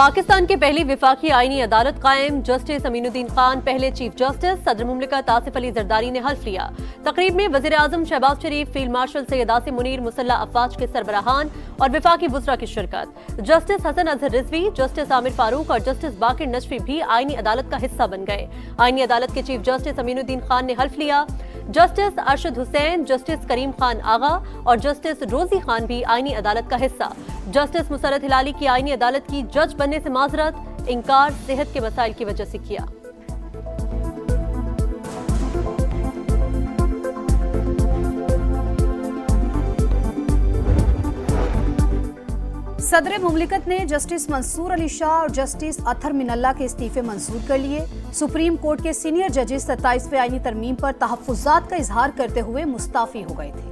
पाकिस्तान के पहली विफाकी आईनी अदालत कायम। जस्टिस अमीनुद्दीन खान पहले चीफ जस्टिस। सदर मुमलिकत आसिफ अली जरदारी ने हल्फ लिया। तकरीब में वज़ीर आज़म शहबाज शरीफ, फील्ड मार्शल सैयद आसिम मुनीर, मुसल्लह अफवाज के सरबराहान और विफाकी वुज़रा की शिरकत। जस्टिस हसन अजहर रिजवी, जस्टिस आमिर फारूक और जस्टिस बाकिर नजफी भी आईनी अदालत का हिस्सा बन गए। आईनी अदालत के चीफ जस्टिस अमीनुद्दीन खान ने हल्फ लिया। जस्टिस अरशद हुसैन, जस्टिस करीम खान आगा और जस्टिस रोजी खान भी आईनी अदालत का हिस्सा। जस्टिस मुसरत हिलाली की आईनी अदालत की जज बनने से माजरत, इनकार सेहत के मसाइल की वजह से किया। सदर मुमलिकत ने जस्टिस मंसूर अली शाह और जस्टिस अतहर मिनल्ला के इस्तीफे मंजूर कर लिए। सुप्रीम कोर्ट के सीनियर जजेस 27वें आईनी तरमीम पर तहफ्फुज़ात का इजहार करते हुए मुस्ताफी हो गए थे।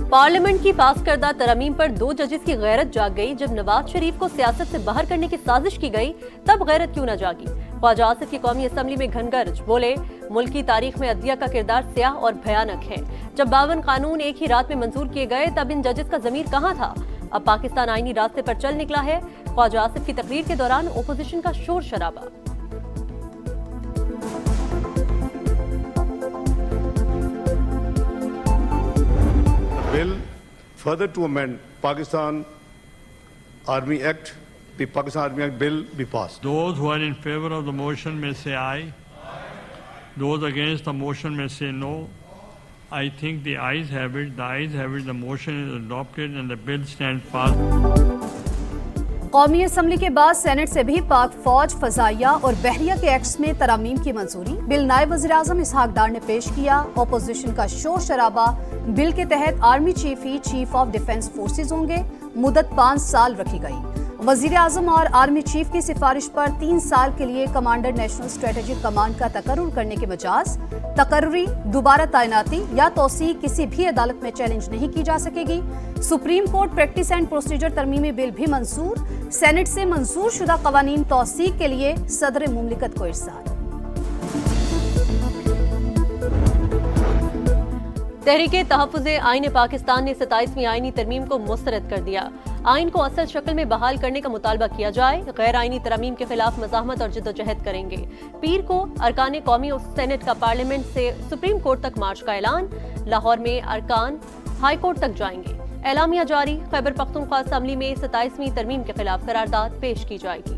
पार्लियामेंट की पास करदा तरमीम पर 2 जजेस की गैरत जाग गई। जब नवाज शरीफ को सियासत से बाहर करने की साजिश की गई तब गैरत क्यों न जागी। ख्वाजा आसिफ की कौमी असम्बली में घनगर्ज बोले, मुल्क की तारीख में अदलिया का किरदार स्याह और भयानक है। जब 52 कानून एक ही रात में मंजूर किए गए तब इन जजेस का ज़मीर कहाँ था। अब पाकिस्तान आईनी रास्ते पर चल निकला है। ख्वाजा आसिफ की तकरीर के दौरान ओपोजिशन का शोर शराबा। Bill further to amend Pakistan Army Act, the Pakistan Army Act bill be passed. Those who are in favor of the motion may say aye. Those against the motion may say no. I think the ayes have it. The ayes have it. The motion is adopted and the bill stands fast. कौमी assembly के बाद senate से भी पाक फौज, फजाइया और बहरिया के acts में तरामीम की मंजूरी। बिल नायब वज़ीर आज़म इसहाक डार ने पेश किया। अपोजिशन का शोर शराबा। बिल के तहत army chief he chief of defence forces होंगे। मुद्दत 5 साल रखी गई। वज़ीर आज़म और आर्मी चीफ की सिफारिश पर 3 साल के लिए कमांडर नेशनल स्ट्रेटेजिक कमांड का तकर्रुर करने के मजाज। तकर्रुरी, दोबारा तैनाती या तोसी किसी भी अदालत में चैलेंज नहीं की जा सकेगी। Supreme court practice and procedure तरमीमी बिल भी मंजूर। सेनेट से मंजूर शुदा कवानीन तौसीक के लिए सदर मुमलिकत को इरसाल। तहरीके तहफ़्फ़ुज़े आईन पाकिस्तान ने 27वीं आईनी तरमीम को मुस्तरद कर दिया। आइन को असल शक्ल में बहाल करने का मुतालबा किया जाए। गैर आईनी तरमीम के खिलाफ मज़ाहमत और जद्दोजहद करेंगे। पीर को अरकान कौमी और सेनेट का पार्लियामेंट से सुप्रीम कोर्ट तक मार्च का ऐलान। लाहौर में अरकान हाई कोर्ट तक जाएंगे। एलामिया जारी। खैबर पख्तूनख्वा असम्बली में 27वीं तरमीम के खिलाफ करारदाद पेश की जाएगी।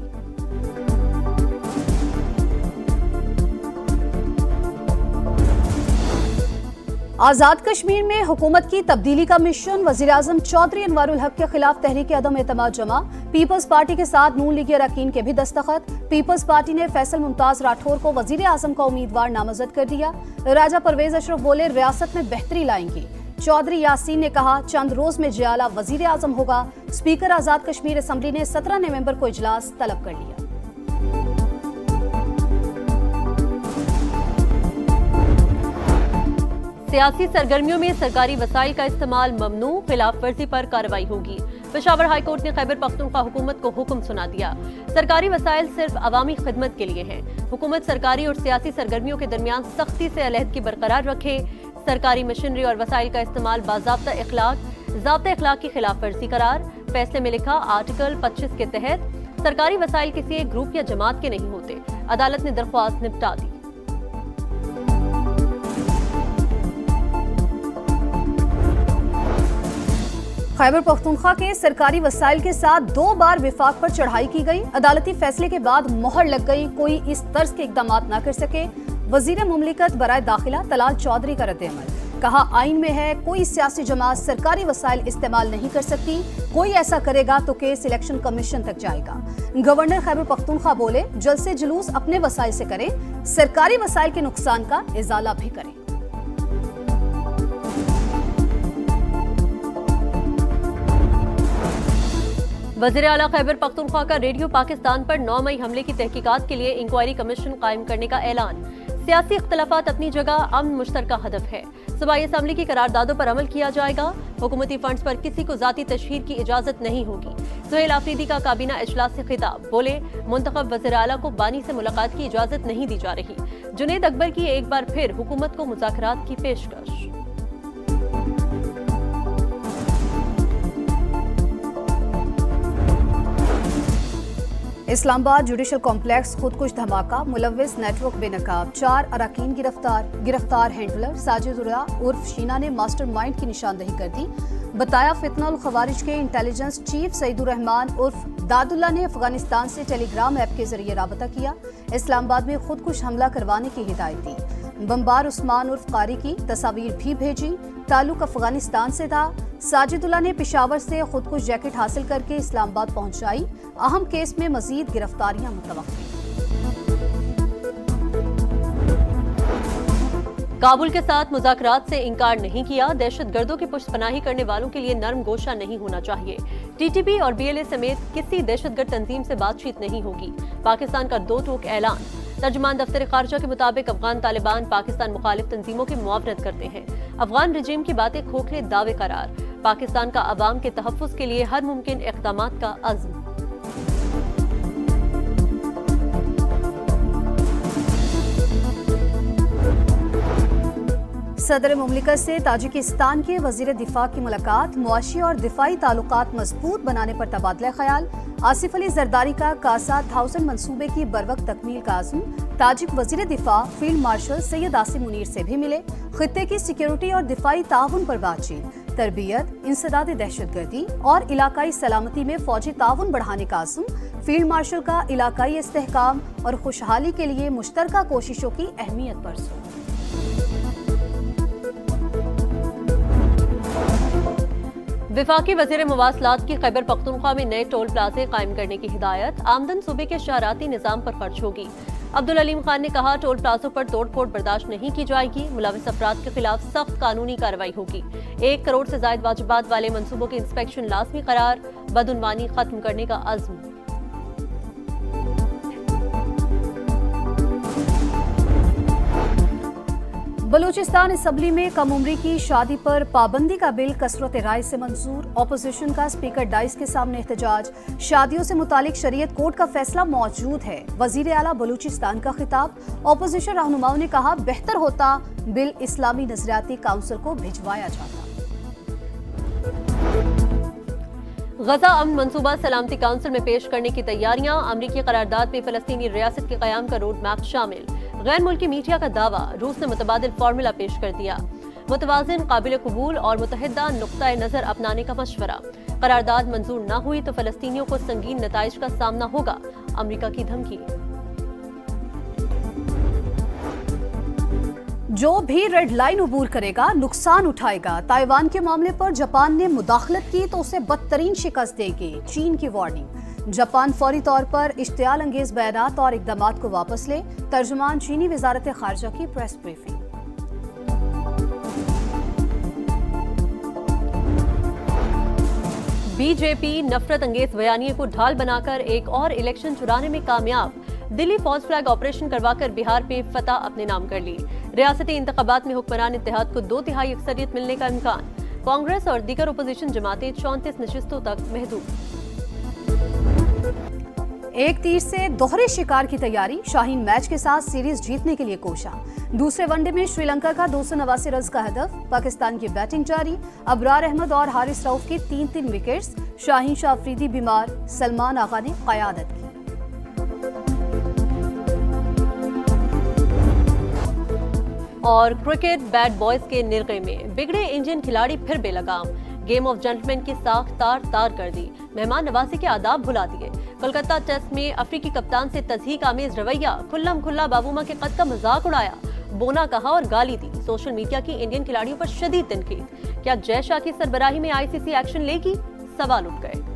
आजाद कश्मीर में हुकूमत की तब्दीली का मिशन। वज़ीर आज़म चौधरी अनवारुल हक के खिलाफ तहरीक अदम एतमाद जमा। पीपल्स पार्टी के साथ नून लीगी अरकान के भी दस्तखत। पीपल्स पार्टी ने फैसल मुमताज राठौर को वज़ीर आज़म का उम्मीदवार नामजद कर दिया। राजा परवेज अशरफ बोले, रियासत में बेहतरी लाएंगी। चौधरी यासीन ने कहा, चंद रोज में जियाला वज़ीर आज़म होगा। स्पीकर आजाद कश्मीर असम्बली ने 17 नवंबर को इजलास तलब कर लिया। सियासी सरगर्मियों में सरकारी वसाइल का इस्तेमाल ममनू। खिलाफ वर्जी पर कार्रवाई होगी। पेशावर हाई कोर्ट ने खैबर पख्तूनख्वा हुकूमत को हुक्म सुना दिया। सरकारी वसाइल सिर्फ अवामी खिदमत के लिए हैं। हुकूमत सरकारी और सियासी सरगर्मियों के दरमियान सख्ती से अलहदगी बरकरार रखे। सरकारी मशीनरी और वसाइल का इस्तेमाल बाज़ाब्ता इखलाक की खिलाफ वर्जी करार। फैसले में लिखा, आर्टिकल 25 के तहत सरकारी वसाइल किसी एक ग्रुप या जमात के नहीं होते। अदालत ने दरख्वास्त निपटा दी। खैबर पख्तूनख्वा के सरकारी वसाइल के साथ 2 बार विफाक पर चढ़ाई की गई। अदालती फैसले के बाद मोहर लग गई। कोई इस तर्ज के इकदाम न कर सके। वजीर मुमलिकत बराए दाखिला तलाल चौधरी का रद्द-ए-अमल। कहा, आइन में है कोई सियासी जमात सरकारी वसाइल इस्तेमाल नहीं कर सकती। कोई ऐसा करेगा तो केस इलेक्शन कमीशन तक जाएगा। गवर्नर खैबर पख्तूनख्वा बोले, जलसे जुलूस अपने वसाइल से करें, सरकारी वसाइल के नुकसान का इजाला भी करें। वज़ीर आला खैबर पख्तूनख्वा का रेडियो पाकिस्तान पर 9 मई हमले की तहकीकात के लिए इंक्वायरी कमीशन कायम करने का ऐलान। सियासी इख्तलाफात अपनी जगह, अमन मुश्तरका हदफ है। सूबाई असम्बली की करारदादों पर अमल किया जाएगा। हुकूमती फंड्स पर किसी को जाती तशहीर की इजाजत नहीं होगी। सुहेल आफरीदी का काबीना इजलास से खिताब। बोले, मुंतखब वज़ीर आला को बानी से मुलाकात की इजाजत नहीं दी जा रही। जुनेद अकबर की एक बार फिर हुकूमत को मुज़ाकरात की पेशकश। اسلام آباد جوڈیشل کمپلیکس خودکش دھماکہ ملوث نیٹ ورک بے نقاب 4 اراکین گرفتار ہینڈلر ساجد اللہ عرف شینا نے ماسٹر مائنڈ کی نشاندہی کر دی. بتایا فتنہ الخوارج کے انٹیلیجنس چیف سعید الرحمان عرف داد اللہ نے افغانستان سے ٹیلی گرام ایپ کے ذریعے رابطہ کیا. اسلام آباد میں خودکش حملہ کروانے کی ہدایت دی. بمبار عثمان عرف قاری کی تصاویر بھی بھیجی. تعلق افغانستان سے تھا. ساجد اللہ نے پشاور سے خودکش جیکٹ حاصل کر کے اسلام آباد پہنچائی. اہم کیس میں مزید گرفتاریاں متوقع. کابل کے ساتھ مذاکرات سے انکار نہیں کیا. دہشت گردوں کی پشت پناہی کرنے والوں کے لیے نرم گوشہ نہیں ہونا چاہیے. ٹی ٹی پی اور بی ایل اے سمیت کسی دہشت گرد تنظیم سے بات چیت نہیں ہوگی. پاکستان کا 2 ٹوک اعلان. ترجمان دفتر خارجہ کے مطابق افغان طالبان پاکستان مخالف تنظیموں کی معاونت کرتے ہیں. افغان رجیم کی باتیں کھوکھلے دعوے قرار. پاکستان کا عوام کے تحفظ کے لیے ہر ممکن اقدامات کا عزم. صدر مملکت سے تاجکستان کے وزیر دفاع کی ملاقات. معاشی اور دفاعی تعلقات مضبوط بنانے پر تبادلہ خیال. آصف علی زرداری کا کاسا 1000 منصوبے کی بروقت تکمیل کا عزم. تاجک وزیر دفاع فیلڈ مارشل سید عاصم منیر سے بھی ملے. خطے کی سیکیورٹی اور دفاعی تعاون پر بات چیت. تربیت، انسداد دہشت گردی اور علاقائی سلامتی میں فوجی تعاون بڑھانے کا عزم. فیلڈ مارشل کا علاقائی استحکام اور خوشحالی کے لیے مشترکہ کوششوں کی اہمیت پر زور. وفاقی وزیر مواصلات کی خیبر پختونخوا میں نئے ٹول پلازے قائم کرنے کی ہدایت. آمدن صوبے کے شہراتی نظام پر خرچ ہوگی. عبدالعلیم خان نے کہا ٹول پلازوں پر توڑ پھوڑ برداشت نہیں کی جائے گی. ملوث افراد کے خلاف سخت قانونی کارروائی ہوگی. 1 کروڑ سے زائد واجبات والے منصوبوں کی انسپیکشن لازمی قرار. بدعنوانی ختم کرنے کا عزم. بلوچستان اسمبلی میں کم عمری کی شادی پر پابندی کا بل کثرت رائے سے منظور. اپوزیشن کا اسپیکر ڈائس کے سامنے احتجاج. شادیوں سے متعلق شریعت کورٹ کا فیصلہ موجود ہے. وزیر اعلیٰ بلوچستان کا خطاب. اپوزیشن رہنماؤں نے کہا بہتر ہوتا بل اسلامی نظریاتی کونسل کو بھجوایا جاتا. غزہ امن منصوبہ سلامتی کونسل میں پیش کرنے کی تیاریاں. امریکی قرارداد میں فلسطینی ریاست کے قیام کا روڈ میپ شامل. غیر ملکی میڈیا کا دعویٰ روس نے متبادل فارمولا پیش کر دیا. متوازن، قابل قبول اور متحدہ نقطۂ نظر اپنانے کا مشورہ. قرارداد منظور نہ ہوئی تو فلسطینیوں کو سنگین نتائج کا سامنا ہوگا. امریکہ کی دھمکی. جو بھی ریڈ لائن عبور کرے گا نقصان اٹھائے گا. تائیوان کے معاملے پر جاپان نے مداخلت کی تو اسے بدترین شکست دے گی. چین کی وارننگ. جاپان فوری طور پر اشتعال انگیز بیانات اور اقدامات کو واپس لے. ترجمان چینی وزارت خارجہ کی پریس بریفنگ. بی جے پی نفرت انگیز بیانیے کو ڈھال بنا کر ایک اور الیکشن چرانے میں کامیاب. دلی فالس فلیگ آپریشن کروا کر بہار پہ فتح اپنے نام کر لی. ریاستی انتخابات میں حکمران اتحاد کو 2/3 اکثریت ملنے کا امکان. کانگریس اور دیگر اپوزیشن جماعتیں 34 نشستوں تک محدود. ایک تیر سے دوہرے شکار کی تیاری. شاہین میچ کے ساتھ سیریز جیتنے کے لیے کوشاں. دوسرے ون ڈے میں شری لنکا کا 289 رنز کا ہدف. پاکستان کی بیٹنگ جاری. ابرار احمد اور حارث رؤف کی 3 وکٹس. شاہین شاہ افریدی بیمار. سلمان آغا نے قیادت کی. اور کرکٹ بیڈ بوائز کے نرغے میں بگڑے انڈین کھلاڑی پھر بے لگام. گیم آف جنٹلمین کی ساکھ تار کر دی. مہمان نوازی کے آداب بھلا دیے. کولکتہ ٹیسٹ میں افریقی کپتان سے تضحیک آمیز رویہ. کھلم کھلا بابوما کے قد کا مذاق اڑایا. بونا کہا اور گالی دی. سوشل میڈیا کی انڈین کھلاڑیوں پر شدید تنقید. کیا جے شاہ کی سربراہی میں ICC ایکشن لے گی؟ سوال اٹھ گئے.